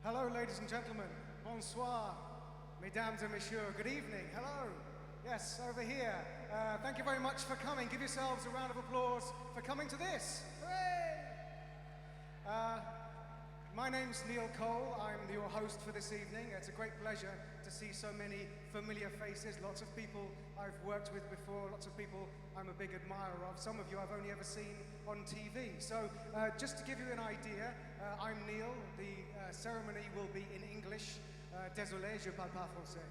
Hello, ladies and gentlemen. Bonsoir, mesdames et messieurs. Good evening. Hello. Yes, over here. Thank you very much for coming. Give yourselves a round of applause for coming to this. Hooray! My name's Neil Cole. I'm your host for this evening. It's a great pleasure to see so many familiar faces. Lots of people I've worked with before. Lots of people I'm a big admirer of. Some of you I've only ever seen on TV. So just to give you an idea, I'm Neil. The ceremony will be in English. Désolé, je parle pas français.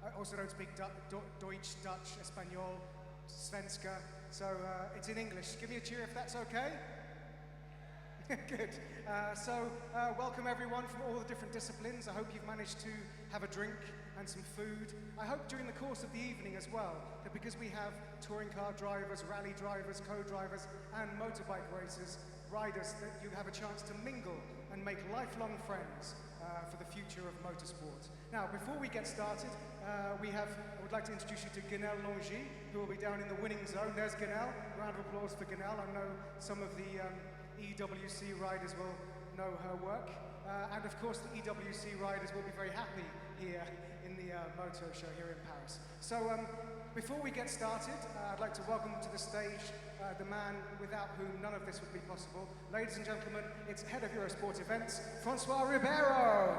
I also don't speak Deutsch, Dutch, Espanol, Svenska. So it's in English. Give me a cheer if that's okay. Good. Welcome everyone from all the different disciplines. I hope you've managed to have a drink and some food. I hope during the course of the evening as well, that because we have touring car drivers, rally drivers, co-drivers, and motorbike riders, that you have a chance to mingle and make lifelong friends for the future of motorsport. Now, before we get started, I would like to introduce you to Guenelle Longy, who will be down in the winning zone. There's Guenelle. Round of applause for Guenelle. I know some of the EWC riders will know her work. And of course, the EWC riders will be very happy here in the Moto Show here in Paris. So before we get started, I'd like to welcome to the stage the man without whom none of this would be possible. Ladies and gentlemen, it's Head of Eurosport Events, Francois Ribeiro.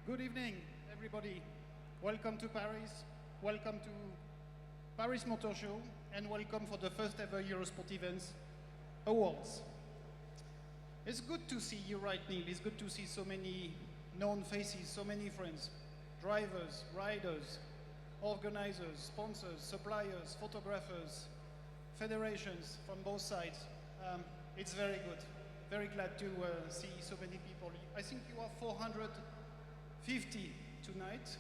Good evening, everybody. Welcome to Paris, welcome to Paris Motor Show, and welcome for the first ever Eurosport Events Awards. It's good to see you, right, Neil? It's good to see so many known faces, so many friends, drivers, riders, organizers, sponsors, suppliers, photographers, federations from both sides. It's very good. Very glad to see so many people. I think you are 450 tonight.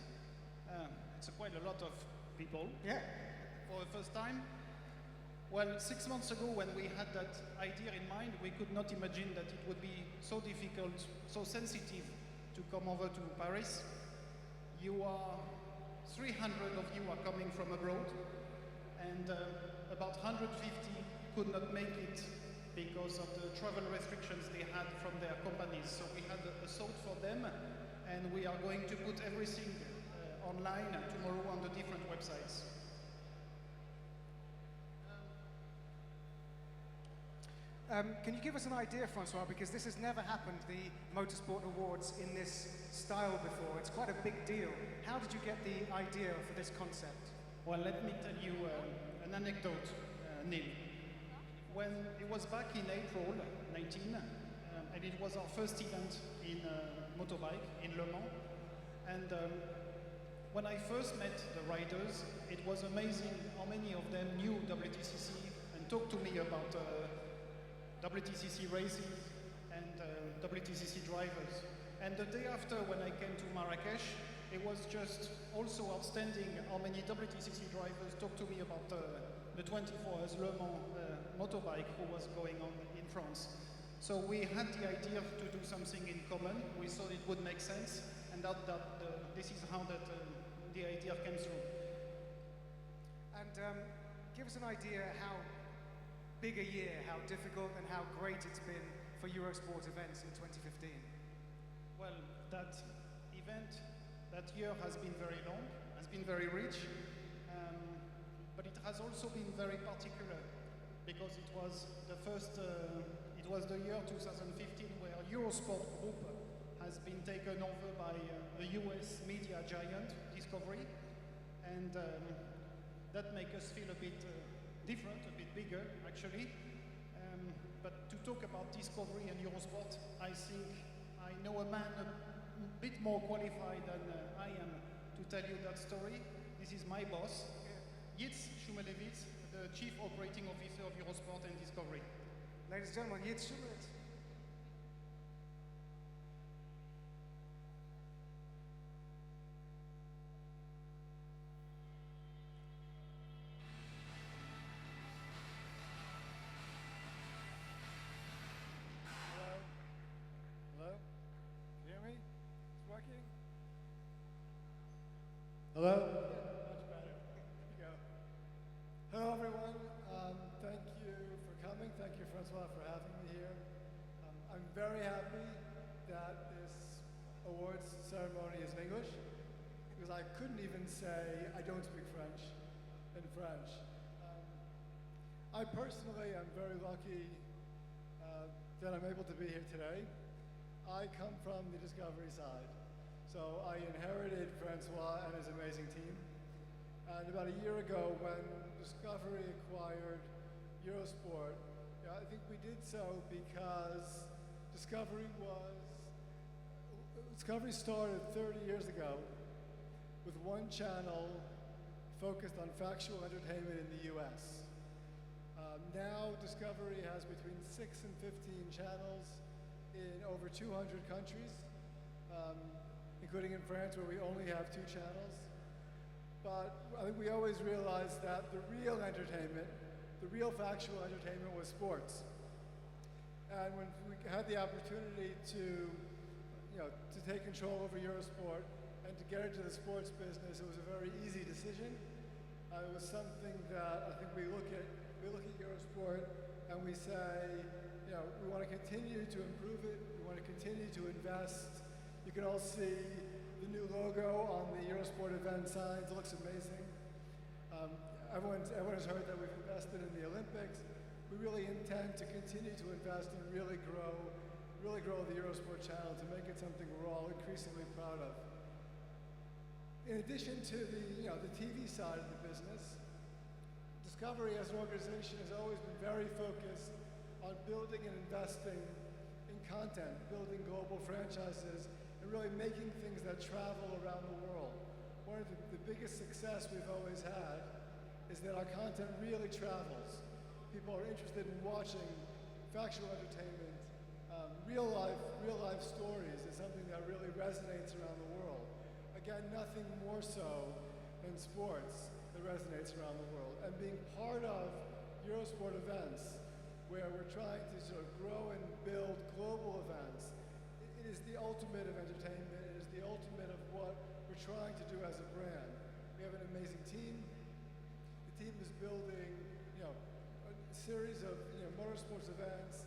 It's quite a lot of people. Yeah. For the first time. Well, 6 months ago, when we had that idea in mind, we could not imagine that it would be so difficult, so sensitive to come over to Paris. 300 of you are coming from abroad, and about 150 could not make it because of the travel restrictions they had from their companies. So we had a thought for them, and we are going to put everything online tomorrow on the different websites. Can you give us an idea, Francois, because this has never happened, the Motorsport Awards in this style before. It's quite a big deal. How did you get the idea for this concept? Well, let me tell you an anecdote, Neil. When it was back in April 19, and it was our first event in motorbike in Le Mans, and when I first met the riders, it was amazing how many of them knew WTCC and talked to me about WTCC racing and WTCC drivers. And the day after, when I came to Marrakesh, it was just also outstanding how many WTCC drivers talked to me about the 24 Hours Le Mans motorbike who was going on in France. So we had the idea to do something in common. We thought it would make sense, and this is how the idea came through. And give us an idea how big a year, how difficult and how great it's been for Eurosport events in 2015. Well, that event, that year has been very long, has been very rich, but it has also been very particular because it was the first, it was the year 2015 where Eurosport Group has been taken over by a US media giant, Discovery, and that makes us feel a bit different, a bit bigger, actually. But to talk about Discovery and Eurosport, I think I know a man a bit more qualified than I am to tell you that story. This is my boss, Jitz Shumelevitz, the Chief Operating Officer of Eurosport and Discovery. Ladies and gentlemen, Jitz Shumelevitz. Hello? Yeah, much better. Here we go. Hello, everyone. Francois, for having me here. I'm very happy that this awards ceremony is in English, because I couldn't even say I don't speak French in French. I personally am very lucky that I'm able to be here today. I come from the Discovery side. So I inherited Francois and his amazing team. And about a year ago, when Discovery acquired Eurosport, I think we did so because Discovery started 30 years ago with one channel focused on factual entertainment in the US. Now Discovery has between 6 and 15 channels in over 200 countries, including in France where we only have 2 channels. But I think we always realized that the real entertainment, the real factual entertainment was sports. And when we had the opportunity to take control over Eurosport and to get into the sports business, it was a very easy decision. It was something that I think we look at Eurosport and we say, we want to continue to improve it, we want to continue to invest. You can all see the new logo on the Eurosport event signs. It looks amazing. Everyone has heard that we've invested in the Olympics. We really intend to continue to invest and really grow the Eurosport channel to make it something we're all increasingly proud of. In addition to the TV side of the business, Discovery as an organization has always been very focused on building and investing in content, building global franchises, and really making things that travel around the world. One of the biggest success we've always had is that our content really travels. People are interested in watching factual entertainment. Real life stories is something that really resonates around the world. Again, nothing more so than sports that resonates around the world. And being part of Eurosport events, where we're trying to sort of grow and build global events, it is the ultimate of entertainment. It is the ultimate of what we're trying to do as a brand. We have an amazing team. The team is building, a series of motorsports events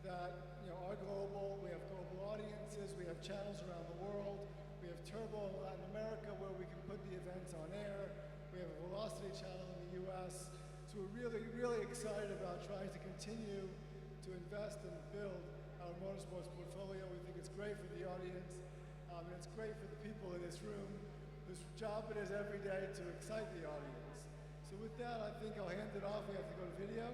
that are global. We have global audiences. We have channels around the world. We have Turbo in Latin America, where we can put the events on air. We have a Velocity channel in the US. So we're really, really excited about trying to continue to invest and build our motorsports portfolio. We think it's great for the audience, and it's great for the people in this room whose job it is every day to excite the audience. So with that, I think I'll hand it off. We have to go to video.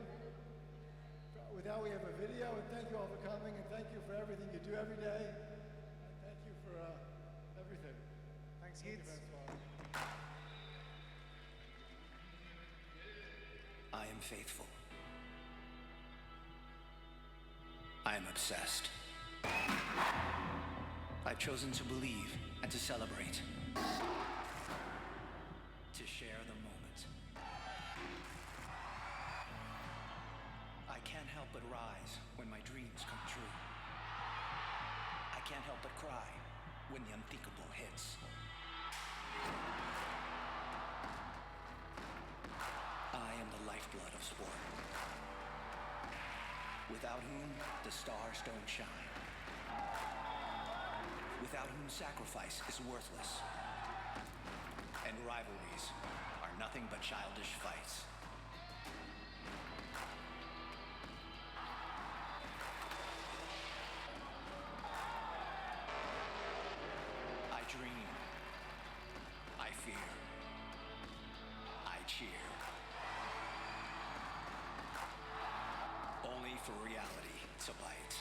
With that, we have a video, and thank you all for coming, and thank you for everything you do every day, and thank you for everything. Thanks, Thank you, Gids. Francois. I am faithful. I am obsessed. I've chosen to believe and to celebrate. To share the moment. I can't help but rise when my dreams come true. I can't help but cry when the unthinkable hits. I am the lifeblood of sport, without whom the stars don't shine, without whom sacrifice is worthless, and rivalries are nothing but childish fights. I dream, I fear, I cheer. Only for reality to bite.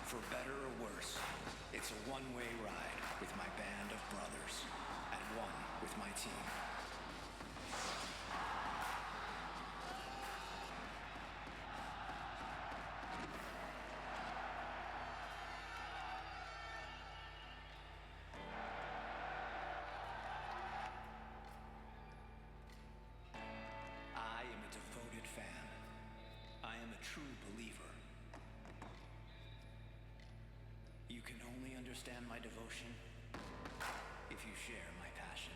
For better or worse, it's a one-way ride with my band of brothers, at one with my team. I am a devoted fan. I am a true believer. You can only understand my devotion if you share my passion.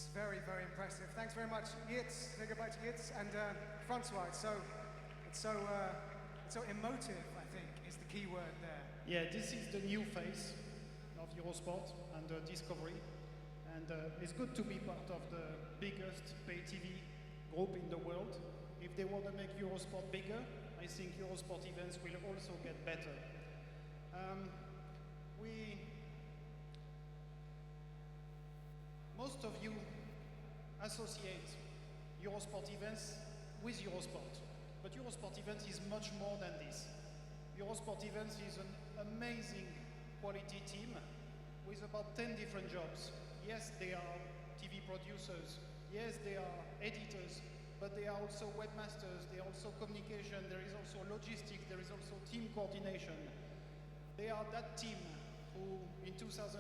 It's very, very impressive. Thanks very much, Yitz. Say goodbye to Yitz and Francois. It's so emotive, I think, is the key word there. Yeah, this is the new face of Eurosport and Discovery. And it's good to be part of the biggest pay TV group in the world. If they want to make Eurosport bigger, I think Eurosport events will also get better. Most of you associate Eurosport events with Eurosport, but Eurosport events is much more than this. Eurosport events is an amazing quality team with about 10 different jobs. Yes, they are TV producers. Yes, they are editors, but they are also webmasters. They are also communication. There is also logistics. There is also team coordination. They are that team who, in 2009,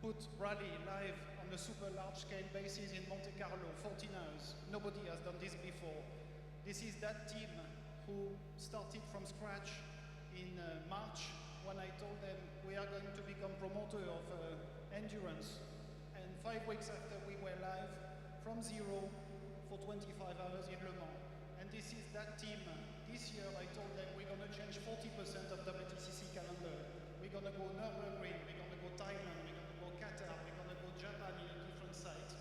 put rally live on a super large-scale basis in Monte Carlo, 14 hours. Nobody has done this before. This is that team who started from scratch in March when I told them we are going to become promoter of endurance. And 5 weeks after we were live, from zero for 25 hours in Le Mans. And this is that team. This year I told them we're going to change 40% of the WTCC calendar. We're going to go Nürburgring, we're going to go Thailand, we're going to go Qatar, we're going to go Japan in a different site.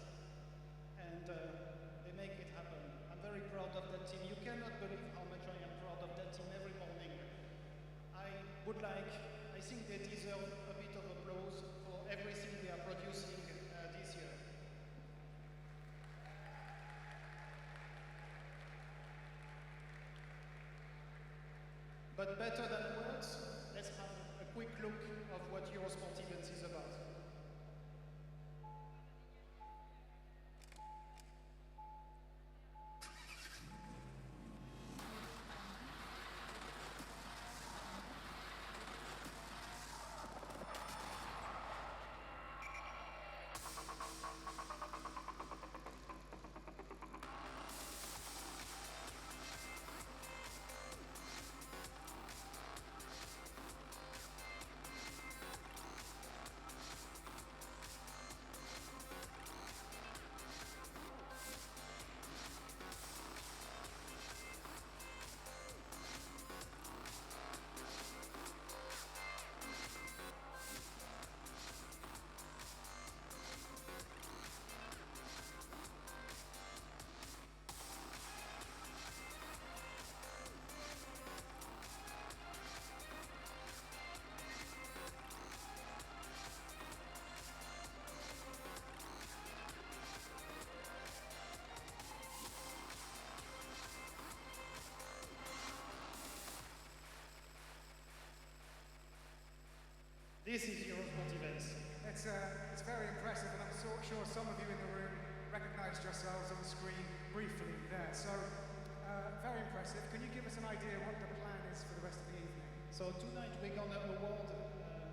And they make it happen. I'm very proud of that team. You cannot believe how much I am proud of that team every morning. I think they deserve a bit of applause for everything they are producing this year. But better than words, let's have a quick look of what Eurosport Events is about. This is Eurosport Events. It's very impressive, and I'm sure some of you in the room recognized yourselves on the screen briefly there. So, very impressive. Can you give us an idea what the plan is for the rest of the evening? So tonight we're going to award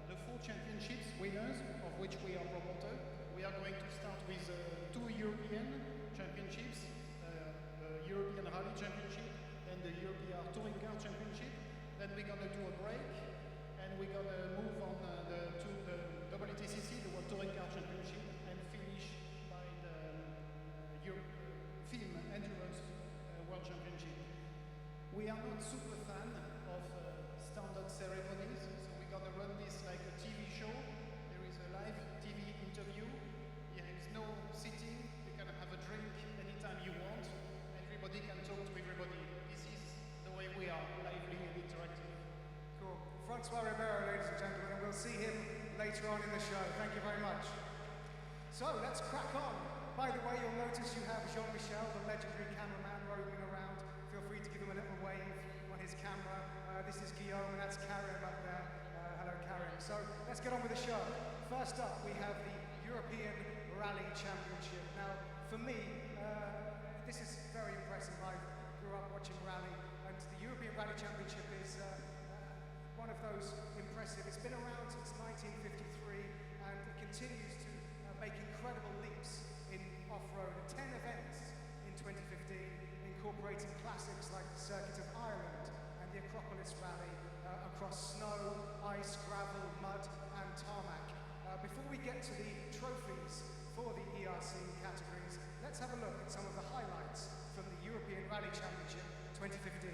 the 4 championships winners, of which we are promoter. We are going to start with 2 European championships, the European Rally Championship and the European Touring Car Championship. Then we're going to do a break, and we're going to move on to the WTCC, the World Touring Car Championship, and finish by the Film Endurance World Championship. We are not super fan of standard ceremonies, so we're going to run this like a TV show. There is a live TV interview. There is no sitting. You can have a drink anytime you want. Everybody can talk to everybody. This is the way we are, lively and interactive. Cool. Francois Ribeiro, ladies and gentlemen, and we'll see him later on in the show. Thank you very much. So, let's crack on. By the way, you'll notice you have Jean-Michel, the legendary cameraman, roaming around. Feel free to give him a little wave on his camera. This is Guillaume, and that's Karim up there. Hello, Karim. So, let's get on with the show. First up, we have the European Rally Championship. Now, for me, this is very impressive. I grew up watching rally, and the European Rally Championship is one of those impressive. It's been around since 1953, and it continues to make incredible leaps in off-road. 10 events in 2015, incorporating classics like the Circuit of Ireland and the Acropolis Rally across snow, ice, gravel, mud, and tarmac. Before we get to the trophies for the ERC categories, let's have a look at some of the highlights from the European Rally Championship 2015.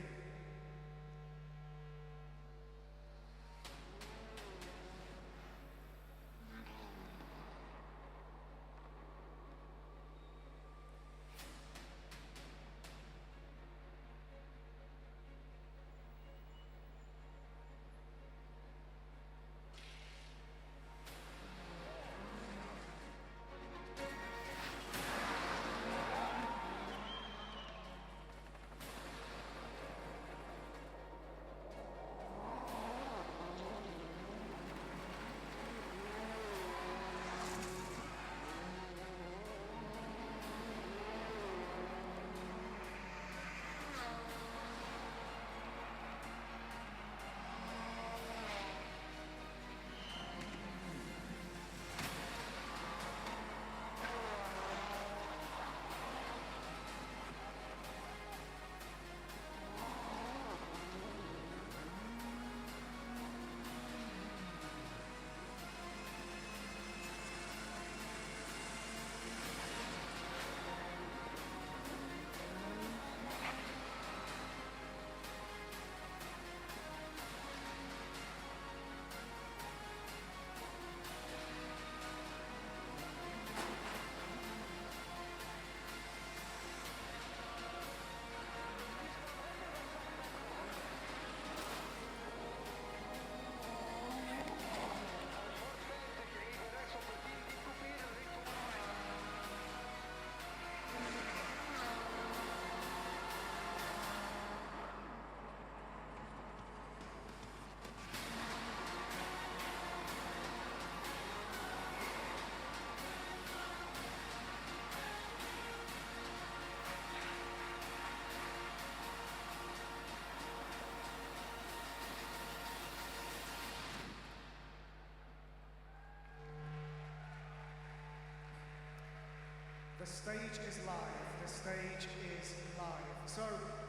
The stage is live. The stage is live. So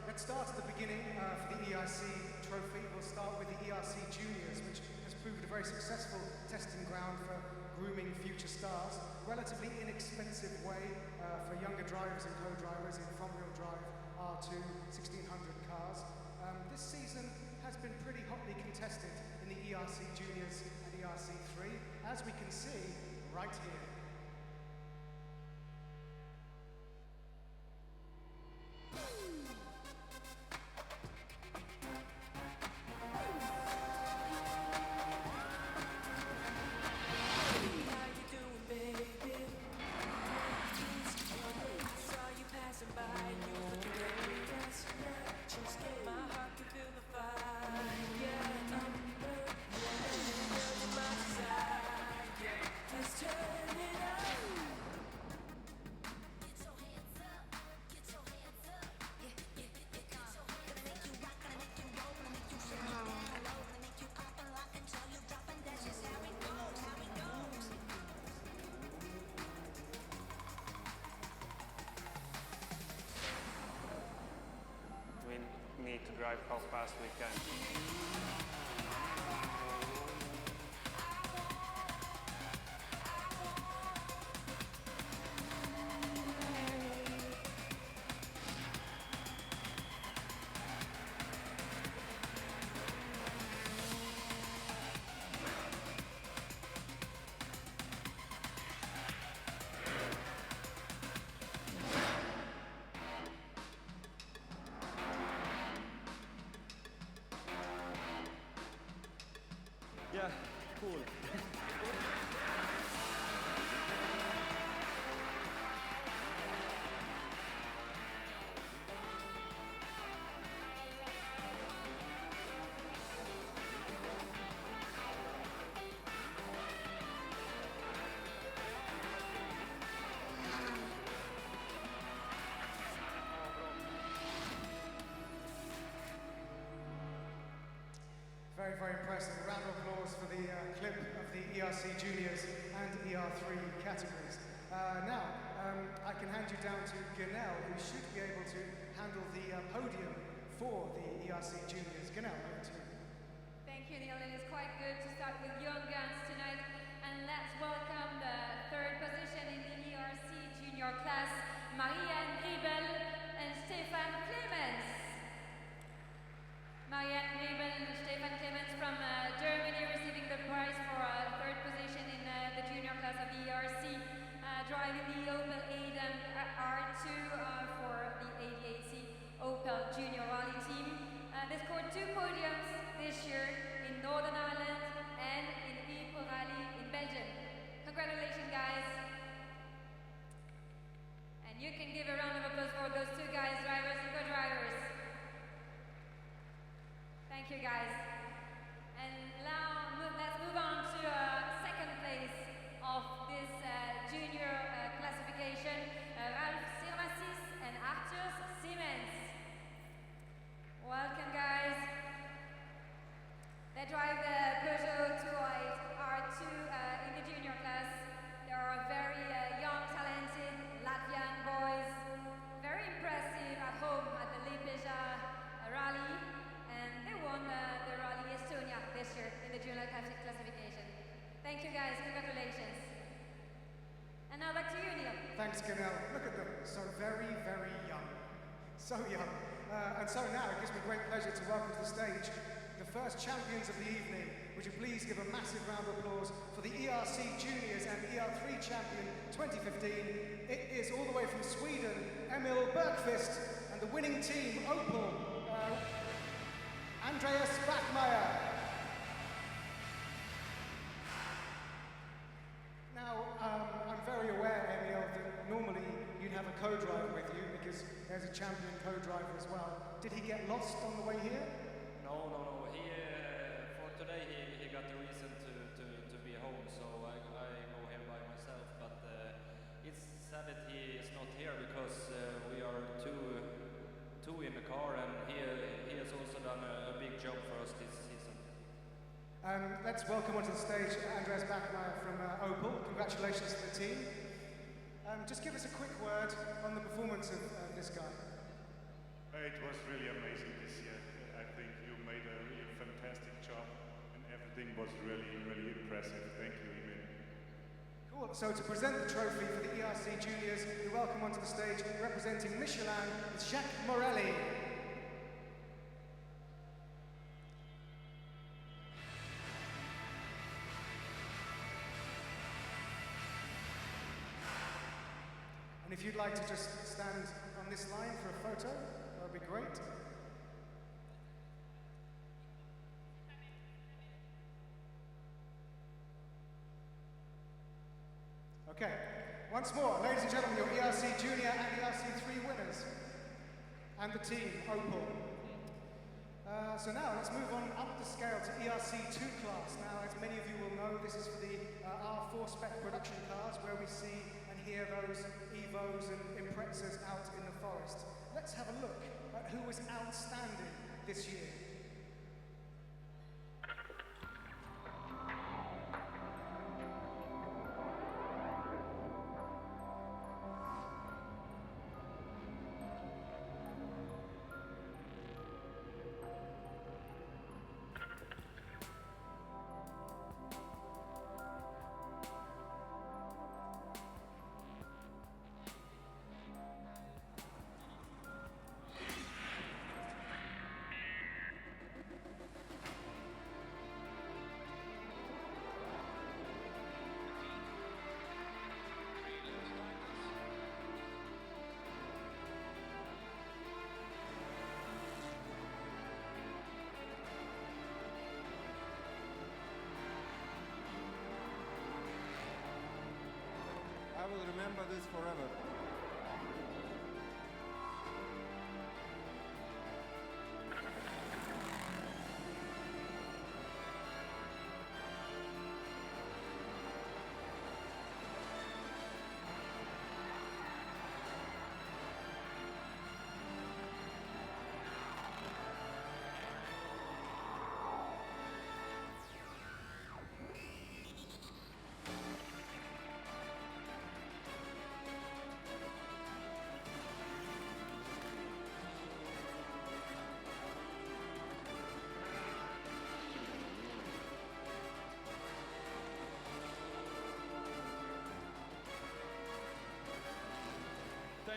let's start at the beginning for the ERC trophy. We'll start with the ERC Juniors, which has proved a very successful testing ground for grooming future stars. Relatively inexpensive way for younger drivers and co-drivers in front-wheel drive R2 1600 cars. This season has been pretty hotly contested in the ERC Juniors and ERC 3, as we can see right here. Need to drive how fast we can. Yeah, cool. Very, very impressive. A round of applause for the clip of the ERC Juniors and ER3 categories. Now, I can hand you down to Ganel, who should be able to handle the podium for the ERC Juniors. Ganel, over to you. Thank you, Neil. And it's quite good to start with young guns tonight. And let's welcome the third position in the ERC junior class, Marianne Griebel and Stefan Clemens. Marianne Griebel and Stefan Clemens from Germany receiving the prize for third position in the junior class of the ERC, driving the Opel Adam R2 for the ADAC Opel Junior Rally team. They scored 2 podiums this year in Northern Ireland and in Ypres Rally in Belgium. Congratulations, guys. And you can give a round of applause for those 2 guys, drivers and co-drivers. Thank you, guys. And now let's move on to second place of this junior classification, Ralph Sirmasis and Arthur Siemens. Welcome, guys. They drive the Peugeot 208 R2 in the junior class. They are very young, talented Latvian boys. Very impressive at home at the Liepāja rally. And they won the Rally Estonia this year in the junior classification. Thank you, guys. Congratulations. And now back to you, Neil. Thanks, Ganel. Look at them. So very, very young. So young. And so now it gives me great pleasure to welcome to the stage the first champions of the evening. Would you please give a massive round of applause for the ERC Juniors and ER3 champion 2015. It is all the way from Sweden, Emil Bergqvist, and the winning team, Opel, Andreas Bachmeier. Now, I'm very aware, Emil, that normally you'd have a co-driver with you because there's a champion co-driver as well. Did he get lost on the way here? No. He for today he got the reason to be home, so I go here by myself. But it's sad that he is not here because we are two in the car, and he has also done a big job for us this season. Let's welcome onto the stage Andreas Bachmeier from Opel. Congratulations to the team. Just give us a quick word on the performance of this guy. It was really amazing this year. I think you made a really fantastic job, and everything was really, really impressive. Thank you, Emil. Cool. So to present the trophy for the ERC Juniors, we welcome onto the stage representing Michelin, is Jacques Morelli. And if you'd like to just stand on this line for a photo, that would be great. Okay, once more, ladies and gentlemen, your ERC Junior and ERC3 winners, and the team, Opel. So now let's move on up the scale to ERC2 class. Now, as many of you will know, this is for the R4 spec production cars where we see and hear those Evos and Imprezas out in the forest. Let's have a look at who was outstanding this year. I will remember this forever.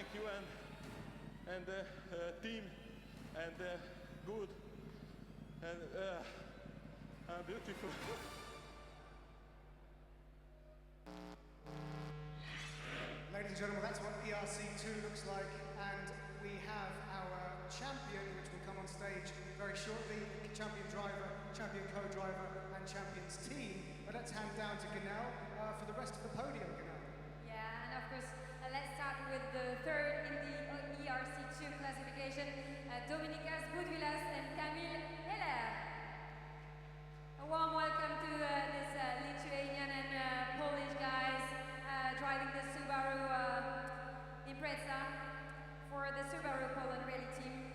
thank you and team and good and beautiful. Ladies and gentlemen, that's what ERC2 looks like, and we have our champion, which will come on stage very shortly, champion driver, champion co-driver, and champions team. But let's hand down to Gunnel for the rest of the podium, Gunnel. Yeah, and of course, let's start with the third in the ERC2 classification, Dominikas Budvilas and Kamil Heller. A warm welcome to this Lithuanian and Polish guys driving the Subaru Impreza for the Subaru Poland Rally team.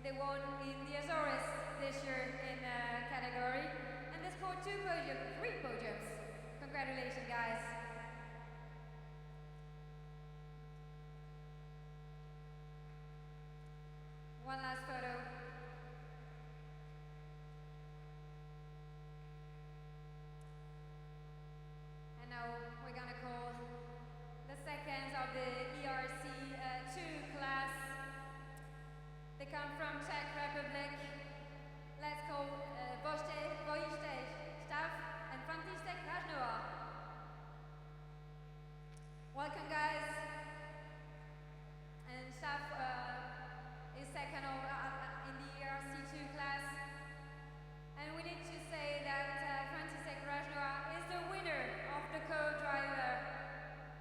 They won in the Azores this year in category, and they scored three podiums. Congratulations, guys. One last photo. And now we're gonna call the seconds of the ERC2 class. They come from Czech Republic. Let's call Vojtej Stav and František Ražnova. Welcome, guys. And Stav is second in the ERC2 class. And we need to say that František Ražnova is the winner of the co-driver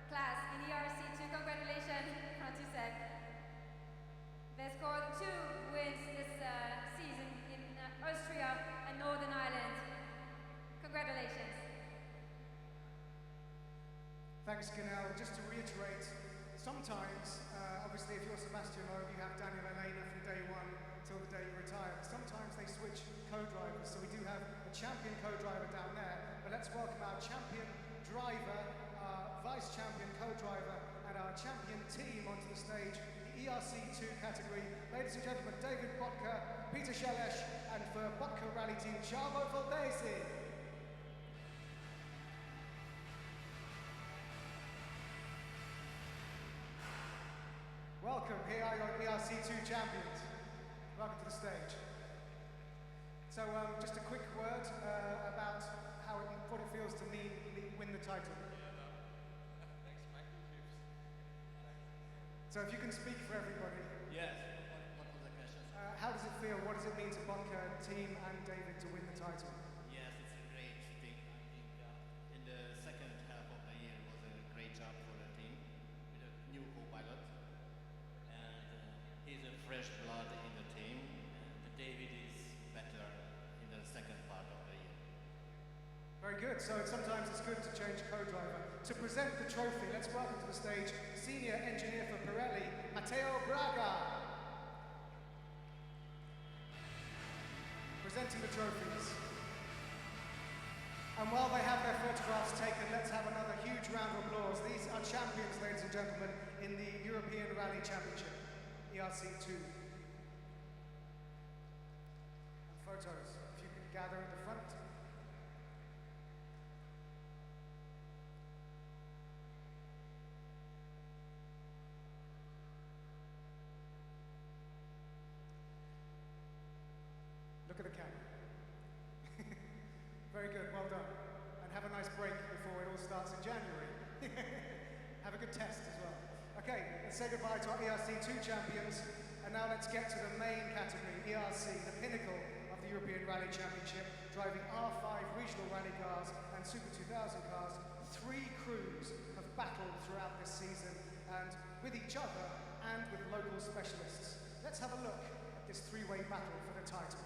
class in ERC2. Congratulations, František. They scored 2 wins this season in Austria and Northern Ireland. Congratulations. Thanks, Gunnel. Just to reiterate, sometimes, obviously if you're Sebastian Loeb, you have Daniel Elena from day one till the day you retire. Sometimes they switch co-drivers, so we do have a champion co-driver down there. But let's welcome our champion driver, our vice champion co-driver, and our champion team onto the stage, the ERC2 category. Ladies and gentlemen, David Botka, Peter Shelesh, and for Botka Rally Team, Chavo Valdesi. Welcome, here are your ERC2 champions. Welcome to the stage. So just a quick word about what it feels to win the title. So if you can speak for everybody. Yes, what was the question? How does it feel? What does it mean to Botka team and David to win the title? Yes, it's a great thing. I think in the second half of the year was a great job for the team with a new co-pilot. And he's a fresh blood in the team. And David is better in the second part of the year. Very good. So sometimes it's good to change co-driver. To present the trophy, let's welcome to the stage Senior Engineer for Pirelli, Matteo Braga. Presenting the trophies. And while they have their photographs taken, let's have another huge round of applause. These are champions, ladies and gentlemen, in the European Rally Championship, ERC2. And photos, if you could gather at the front. Look at the camera. Very good, well done. And have a nice break before it all starts in January. Have a good test as well. Okay, let's say goodbye to our ERC2 champions. And now let's get to the main category, ERC, the pinnacle of the European Rally Championship, driving R5 regional rally cars and Super 2000 cars. 3 crews have battled throughout this season, and with each other and with local specialists. Let's have a look at this 3-way battle for the title.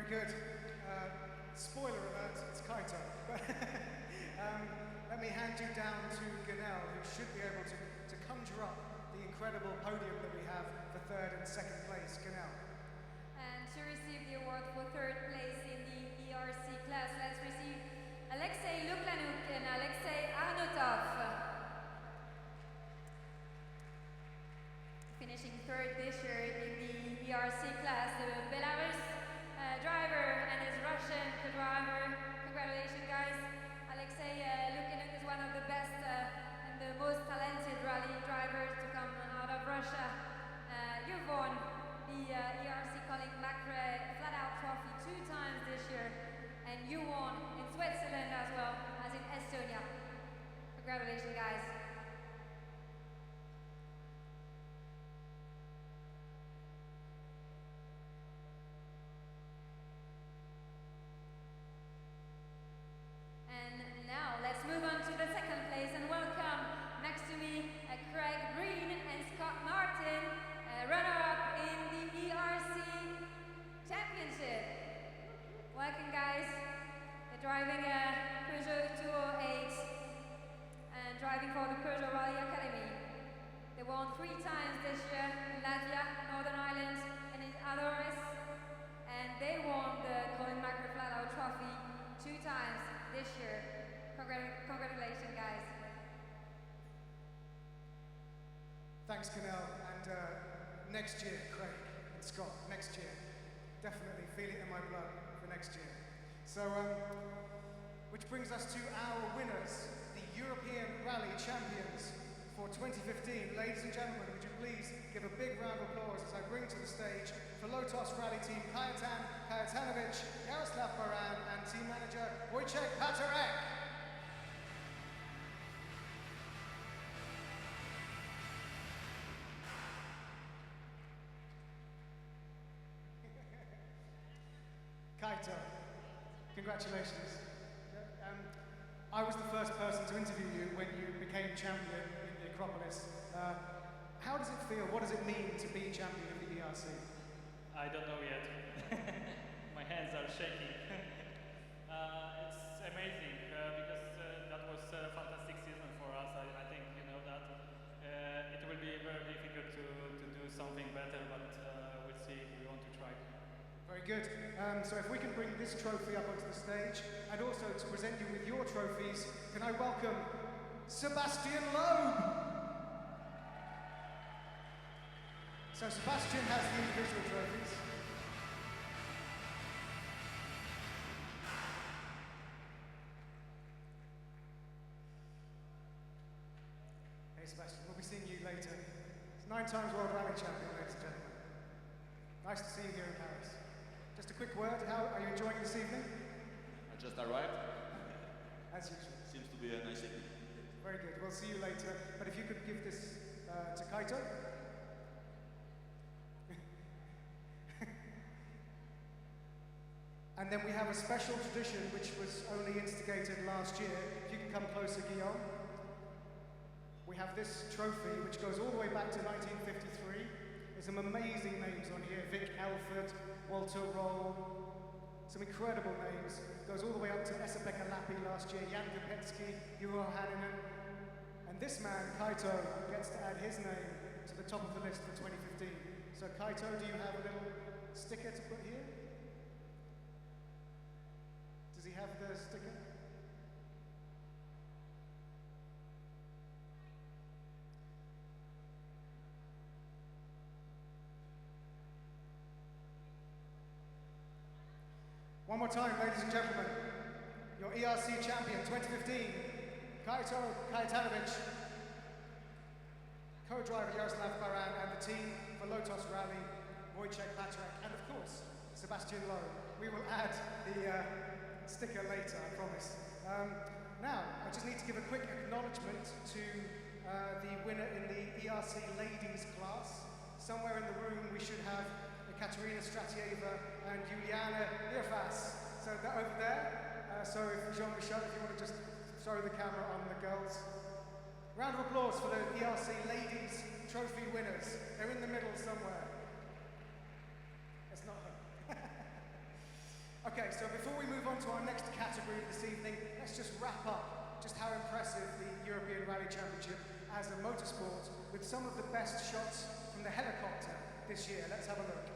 Very good. Spoiler alert, it's Kaito. Let me hand you down to Ganel, who should be able to conjure up the incredible podium that we have for third and second place. Ganel. And to receive the award for third place in the ERC class, let's receive Alexei Luklanuk and Alexei Arnotov. Finishing third this year in the ERC class, the Belarus driver and his Russian driver. Congratulations, guys. Alexei Luklanuk is one of the best and the most talented rally drivers to come out of Russia. You've won the ERC Colin McRae Flat-Out Trophy 2 times this year, and you won in Switzerland as well as in Estonia. Congratulations, guys. And now let's move on to the second place and welcome next to me Craig Green and Scott Martin, runner-up in the ERC Championship. Welcome, guys. They're driving a Peugeot 208 and driving for the Peugeot Rally Academy. They won 3 times this year in Latvia, Northern Ireland, and in Azores, and they won the Colin McRae Flat-Out Trophy 2 times this year. Congratulations, guys. Thanks, Ganel. And next year, Craig and Scott, next year. Definitely feel it in my blood for next year. So, which brings us to our winners, the European Rally Champions for 2015. Ladies and gentlemen, would you please give a big round of applause as I bring to the stage for Lotos Rally Team Kajetan Kajetanovic, Jaroslav Baran, and team manager Wojciech Paterek. Kaito, congratulations. I was the first person to interview you when you became champion in the Acropolis. How does it feel? What does it mean to be champion of the ERC? I don't know yet. My hands are shaking. It's amazing because that was a fantastic season for us. I think you know that. It will be very difficult to do something better, but we'll see. We want to try. Very good. So if we can bring this trophy up onto the stage, and also to present you with your trophies, can I welcome Sebastian Loeb? So Sebastian has the individual trophies. Hey Sebastian, we'll be seeing you later. It's 9 times World Rally Champion, ladies and gentlemen. Nice to see you here in Paris. Just a quick word, how are you enjoying this evening? I just arrived. As usual. Seems to be a nice evening. Very good, we'll see you later. But if you could give this to Kaito. And then we have a special tradition which was only instigated last year. If you can come closer, Guillaume. We have this trophy which goes all the way back to 1953. There's some amazing names on here. Vic Elford, Walter Roll, some incredible names. Goes all the way up to Esa-Pekka Lappi last year, Jan Kopetsky, Juho Hänninen. And this man, Kaito, gets to add his name to the top of the list for 2015. So Kaito, do you have a little sticker to put here? Does he have the sticker? One more time, ladies and gentlemen, your ERC champion 2015, Kaito Kajetanovic, co-driver Jaroslav Baran, and the team for Lotos Rally, Wojciech Paterek, and of course, Sebastian Loeb. We will add the sticker later, I promise. Now, I just need to give a quick acknowledgement to the winner in the ERC ladies class. Somewhere in the room we should have Katerina Stratieva and Juliana Irfas. So they're over there. So if Jean-Michel, if you want to just throw the camera on the girls. Round of applause for the ERC ladies trophy winners. They're in the middle somewhere. It's not her. Okay, so before we move on to our next category this evening, let's just wrap up just how impressive the European Rally Championship as a motorsport with some of the best shots from the helicopter this year. Let's have a look.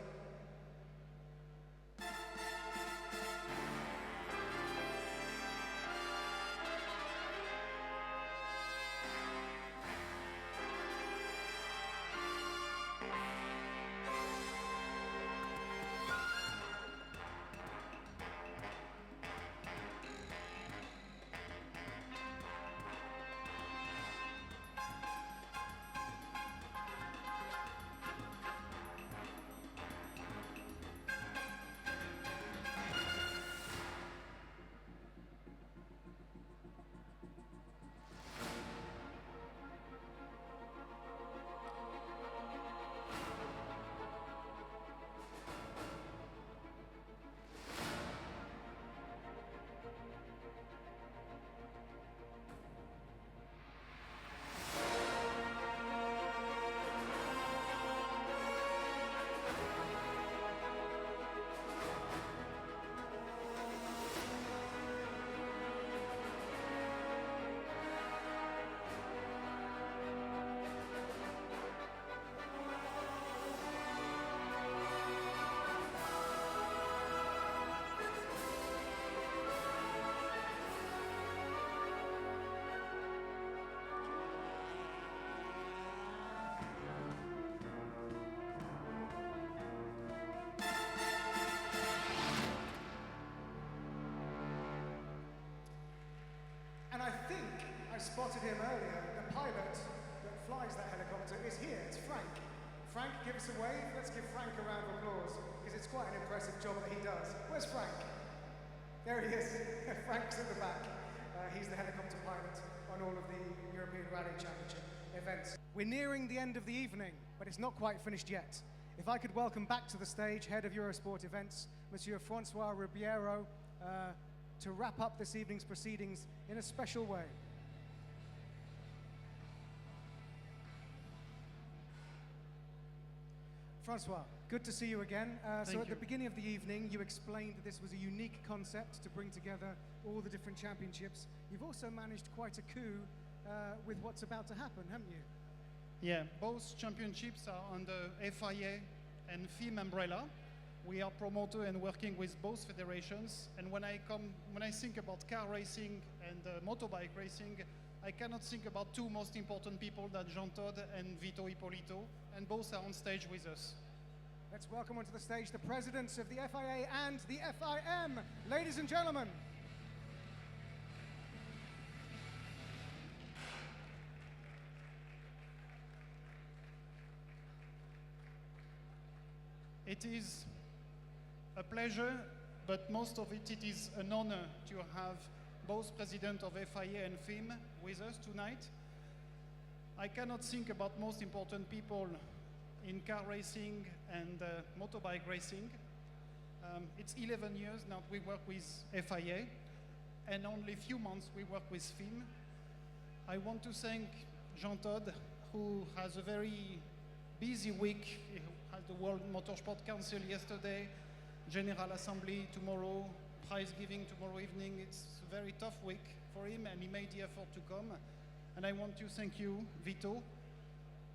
And I think I spotted him earlier. The pilot that flies that helicopter is here. It's Frank. Frank, give us a wave. Let's give Frank a round of applause because it's quite an impressive job that he does. Where's Frank? There he is. Frank's at the back. He's the helicopter pilot on all of the European Rally Championship events. We're nearing the end of the evening, but it's not quite finished yet. If I could welcome back to the stage Head of Eurosport Events, Monsieur Francois Ribeiro, to wrap up this evening's proceedings in a special way. Francois, good to see you again. So at the beginning of the evening, you explained that this was a unique concept to bring together all the different championships. You've also managed quite a coup with what's about to happen, haven't you? Yeah, both championships are under FIA and FIM umbrella. We are promoter and working with both federations. And when I think about car racing and motorbike racing, I cannot think about two most important people than Jean Todt and Vito Ippolito, and both are on stage with us. Let's welcome onto the stage the presidents of the FIA and the FIM. Ladies and gentlemen. It is a pleasure, but most of it is an honor to have both president of FIA and FIM with us tonight. I cannot think about most important people in car racing and motorbike racing. It's 11 years now we work with FIA, and only a few months we work with FIM. I want to thank Jean Todt, who has a very busy week. He has the World Motorsport Council yesterday, General Assembly tomorrow, prize giving tomorrow evening. It's a very tough week for him, and he made the effort to come. And I want to thank you, Vito.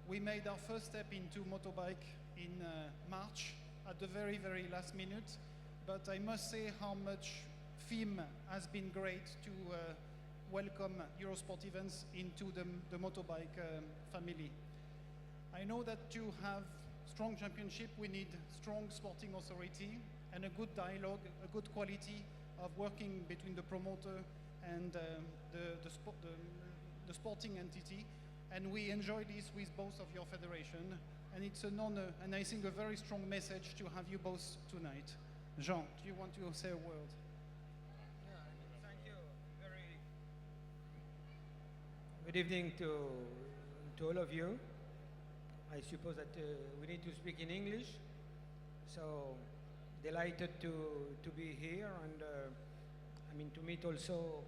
We made our first step into motorbike in March at the very, very last minute. But I must say how much FIM has been great to welcome Eurosport events into the motorbike family. I know that to have strong championship, we need strong sporting authority and a good dialogue, a good quality of working between the promoter and the sporting entity. And we enjoy this with both of your federation. And it's an honor, and I think a very strong message to have you both tonight. Jean, do you want to say a word? Yeah, thank you. Good evening to all of you. I suppose that we need to speak in English. So delighted to be here, and I mean to meet also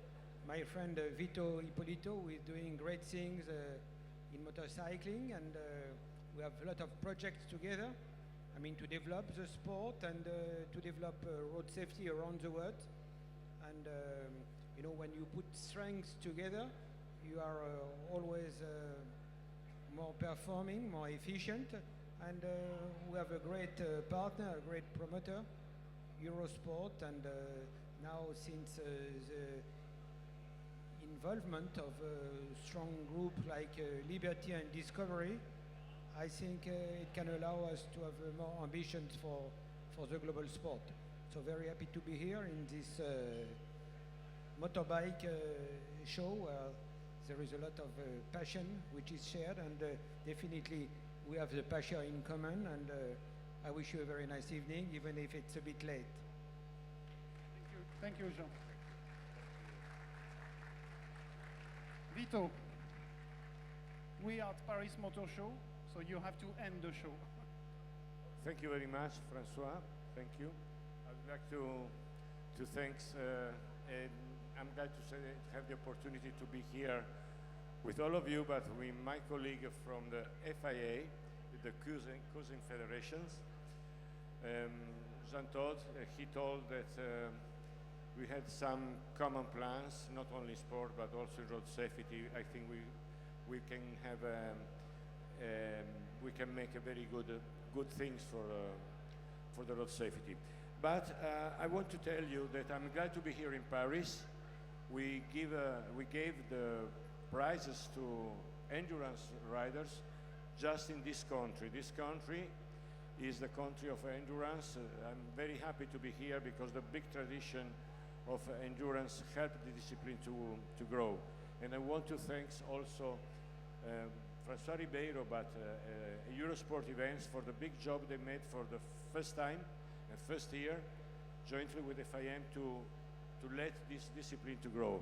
my friend Vito Ippolito, who is doing great things in motorcycling, and we have a lot of projects together. to develop the sport and to develop road safety around the world. And when you put strengths together, you are always more performing, more efficient. And we have a great partner, a great promoter, Eurosport, and now since the involvement of a strong group like Liberty and Discovery, I think it can allow us to have more ambitions for the global sport. So very happy to be here in this motorbike show where there is a lot of passion which is shared, and definitely we have the passion in common, and I wish you a very nice evening, even if it's a bit late. Thank you, Jean. Vito, we are at Paris Motor Show, so you have to end the show. Thank you very much, Francois. Thank you. I'd like to thank, and I'm glad to have the opportunity to be here with all of you, but with my colleague from the FIA, the Cruising Federations. Jean-Todt, he told that we had some common plans, not only sport, but also road safety. I think we can have we can make a very good things for the road safety. But I want to tell you that I'm glad to be here in Paris. We gave the prizes to endurance riders just in this country. This country is the country of endurance. I'm very happy to be here because the big tradition of endurance helped the discipline to grow. And I want to thank also François Ribeiro, but Eurosport Events for the big job they made for the first time and first year, jointly with FIM to let this discipline to grow.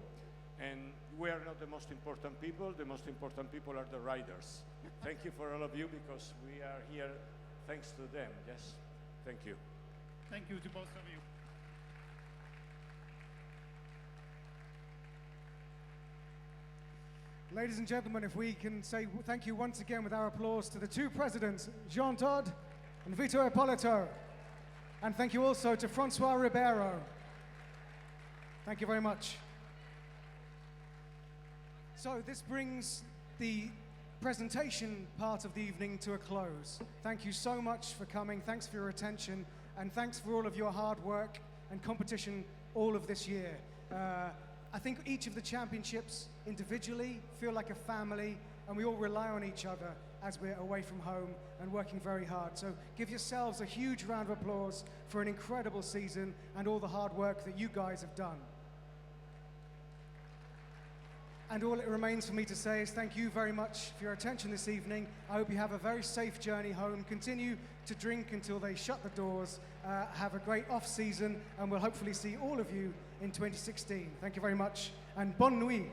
And we are not the most important people. The most important people are the riders. Thank you for all of you, because we are here thanks to them. Yes, thank you. Thank you to both of you. Ladies and gentlemen, if we can say thank you once again with our applause to the two presidents, Jean-Todt and Vito Ippolito. And thank you also to Francois Ribeiro. Thank you very much. So this brings the presentation part of the evening to a close. Thank you so much for coming. Thanks for your attention. And thanks for all of your hard work and competition all of this year. I think each of the championships individually feel like a family, and we all rely on each other as we're away from home and working very hard. So give yourselves a huge round of applause for an incredible season and all the hard work that you guys have done. And all it remains for me to say is thank you very much for your attention this evening. I hope you have a very safe journey home. Continue to drink until they shut the doors. Have a great off-season, and we'll hopefully see all of you in 2016. Thank you very much, and bonne nuit.